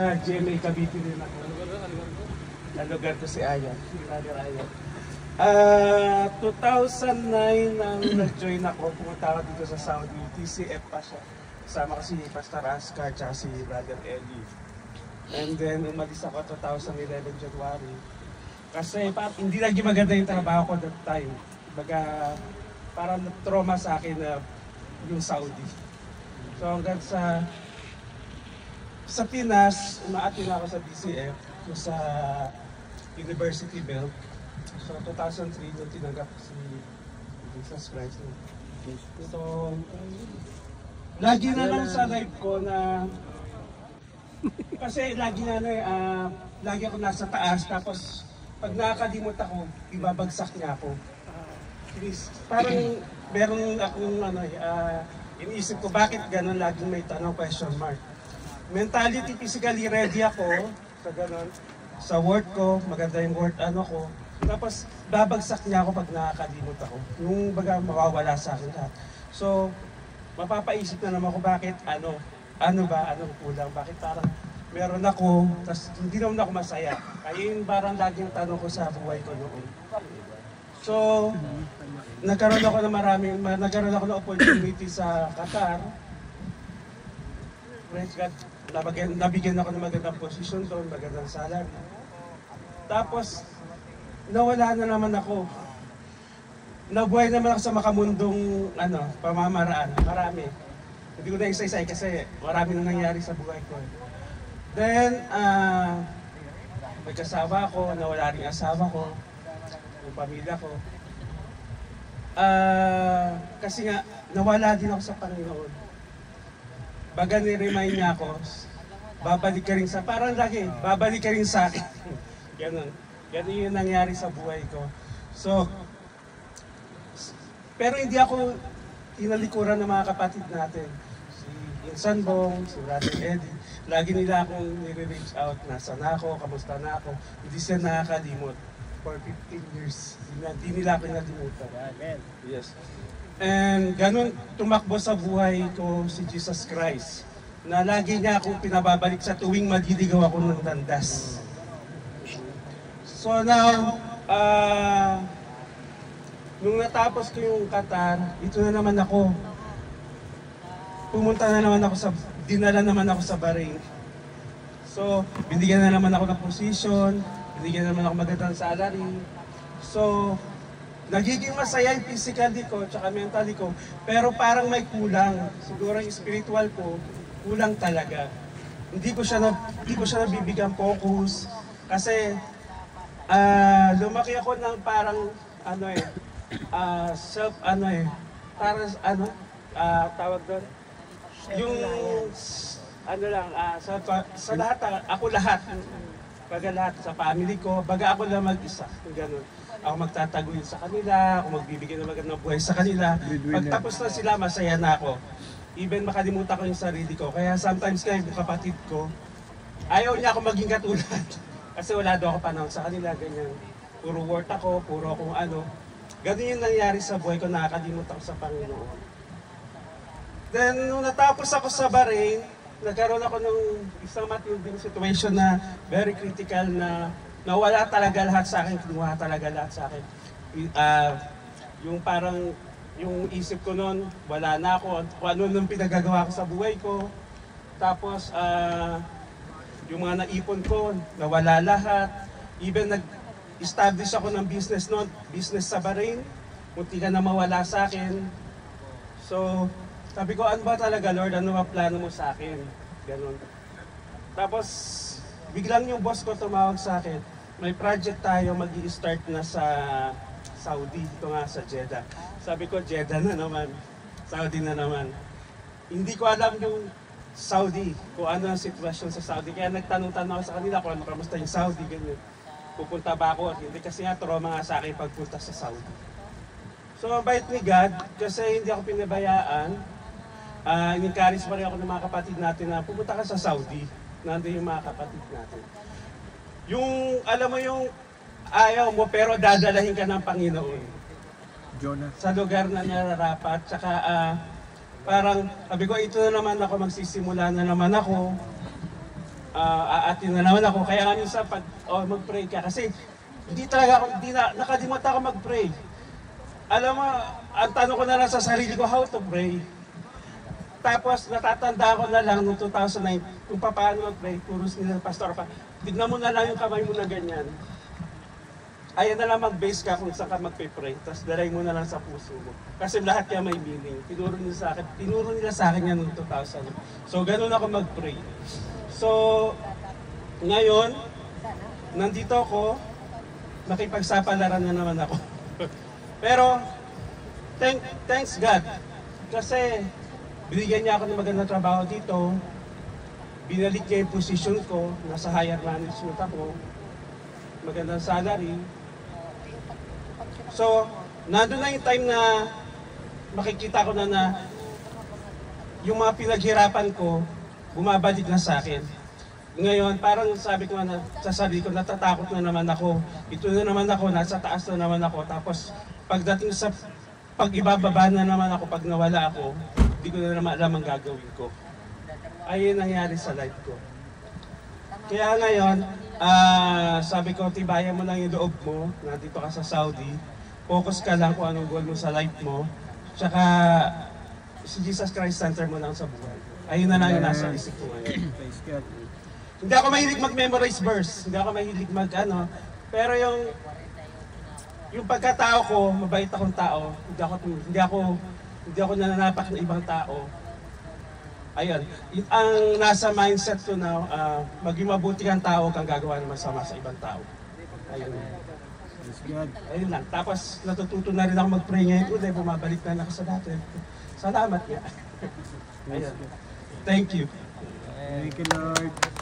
GMA Cavite din ako. Nalugar ko si Aya, si Brother Aya. 2009 nang nag-join ako, pumunta ako dito sa Saudi, TCF pa siya. Kasama ko si Pastor Ascar at si Brother Eli. And then umalis ako 2011 January. Kasi hindi lagi maganda yung trabaho ko that time. Baga, parang trauma sa akin na yung Saudi. So hanggang sa Pinas, umaatin ako sa BCF, sa University Belt. So 2003, nung tinanggap si Jesus Christ. So, lagi na lang sa life ko na, kasi lagi lagi ako nasa taas, tapos pag nakakalimot ako, ibabagsak niya ako. Parang meron akong iniisip ko, bakit gano'n laging may tanong, question mark. Mentality, physically ready ako sa ganun. Sa work ko, maganda yung work ko. Tapos babagsak niya ako pag nakakalimot ako. Yung baga mawawala sa akin lahat. So, mapapaisip na naman ako bakit anong kulang, bakit parang meron ako, tapos hindi naman ako masaya. Kaya yung parang laging tanong ko sa buhay ko noon. So, nagkaroon ako ng opportunity sa Qatar. Praise God. Nabigyan ako ng magandang posisyon doon, magandang salary. Tapos, nawala na naman ako. Nabuhay naman ako sa makamundong pamamaraan. Marami. Hindi ko na isa-isa kasi marami na nangyari sa buhay ko. Then, nagkasawa ako, nawala rin asawa ko, yung pamilya ko. Kasi nga, nawala din ako sa Panginoon. Baga ni-remind niya ako, babalik ka rin babalik ka rin sa akin. Ganun yung nangyari sa buhay ko. So, pero hindi ako tinalikuran ng mga kapatid natin. Si Insan Bong, si Brother Eddie, lagi nila akong nire-reach out, nasa na ako, kamusta na ako. Hindi sila nakakalimot. For 15 years, hindi nila ako nalimutan. Yes. And ganun tumakbo sa buhay ko si Jesus Christ, na lagi niya akong pinababalik sa tuwing maliligaw ako ng landas. So now, nung natapos ko yung Qatar, ito na naman ako. Dinala naman ako sa Bahrain. So, binigyan na naman ako ng position, binigyan na naman ako magandang salary. So, nagiging masaya yung physically ko, tsaka mentally ko, pero parang may kulang. Siguro yung spiritual ko, kulang talaga. Hindi ko siya nabibigyan focus. Kasi, lumaki ako ng parang, tawag doon? Yung, sa lahat, ako lahat. Baga lahat, sa family ko, baga ako lang mag-isa. Ganun. Ako magtataguin sa kanila, ako magbibigay ng magandang buhay sa kanila. Pagtapos na sila, masaya na ako. Even makalimutan ko yung sarili ko. Kaya sometimes yung kapatid ko, ayaw niya ako maging katulad. Kasi wala daw ako panahon sa kanila, ganyan. Puro work ako, puro kung ano. Ganun yung nangyari sa buhay ko, nakakalimutan ko sa Panginoon. Then, nung natapos ako sa Bahrain, nagkaroon ako ng isang matinding situation na very critical na nawala talaga lahat sa akin, kinuha talaga lahat sa akin. Yung parang, yung isip ko noon, wala na ako, kung ano nung pinagagawa ko sa buhay ko. Tapos, yung mga naipon ko, nawala lahat. Even nag-establish ako ng business noon, business sa Bahrain, munti ka na mawala sa akin. So, sabi ko, ano ba talaga Lord, ano ba plano mo sa akin? Ganon. Tapos, biglang yung boss ko tumawag sa akin, may project tayo, mag-i-start na sa Saudi, dito nga sa Jeddah. Sabi ko, Jeddah na naman, Saudi na naman. Hindi ko alam yung Saudi, kung ano ang sitwasyon sa Saudi. Kaya nagtanong-tanong ako sa kanila kung ano, kamusta yung Saudi, ganyan. Pupunta ba ako? Hindi kasi nga trauma nga sa akin pagpunta sa Saudi. So, mabait ni God, kasi hindi ako pinabayaan. In-encourage pa rin ako ng mga kapatid natin na pupunta ka sa Saudi. Nandun yung mga kapatid natin. Yung, alam mo yung ayaw mo pero dadalahin ka ng Panginoon. Jonah. Sa lugar na nararapat. Tsaka parang sabi ko, ito na naman ako, magsisimula na naman ako. aatin na naman ako. Kaya nga minsan pag mag-pray ka, kasi hindi talaga ako, nakalimutan ako mag-pray. Alam mo, ang tanong ko na lang sa sarili ko, how to pray. Tapos natatanda ko na lang noong 2009 kung paano mag-pray. Puros nila, Pastor pa, tignan mo na lang yung kamay mo na ganyan. Ayan na lang mag-base ka kung saan ka mag-pray. Tapos dalay mo na lang sa puso mo. Kasi lahat yan may meaning. Tinuro nila sa akin yan noong 2000. So ganun ako mag-pray. So ngayon, nandito ako, makipagsapalaran na naman ako. Pero, thanks God. Kasi, binigyan niya ako ng magandang trabaho dito. Binalik niya yung position ko. Nasa higher management ako. Magandang salary. So, nandun na yung time na makikita ko na yung mga pinaghirapan ko, bumabalik na sa akin. Ngayon, parang sabi ko na sa sarili ko, natatakot na naman ako. Ito na naman ako, nasa taas na naman ako. Tapos, pagdating sa pag-ibababa na naman ako, pag nawala ako, hindi ko na naman alam ang gagawin ko. Ayun nangyari sa life ko. Kaya ngayon, sabi ko, tibayan mo lang yung loob mo, nandito ka sa Saudi, focus ka lang kung anong goal mo sa life mo, tsaka si Jesus Christ Center mo lang sa buhay. Ayun na lang yung nasa isip ko ngayon. Hindi ako mahilig mag-memorize verse, hindi ako mahilig pero yung pagkatao ko, mabait akong tao, hindi ako nananapak ng ibang tao. Ayun, ang nasa mindset ko na maging mabuti kang tao kang gagawa ng masama sa ibang tao. Ayun. Ayun lang. Tapos natututo na rin ako mag-pray ngayon ulit, bumabalik na ako sa dati. Salamat nga. Ayun. Thank you. Thank you, Lord.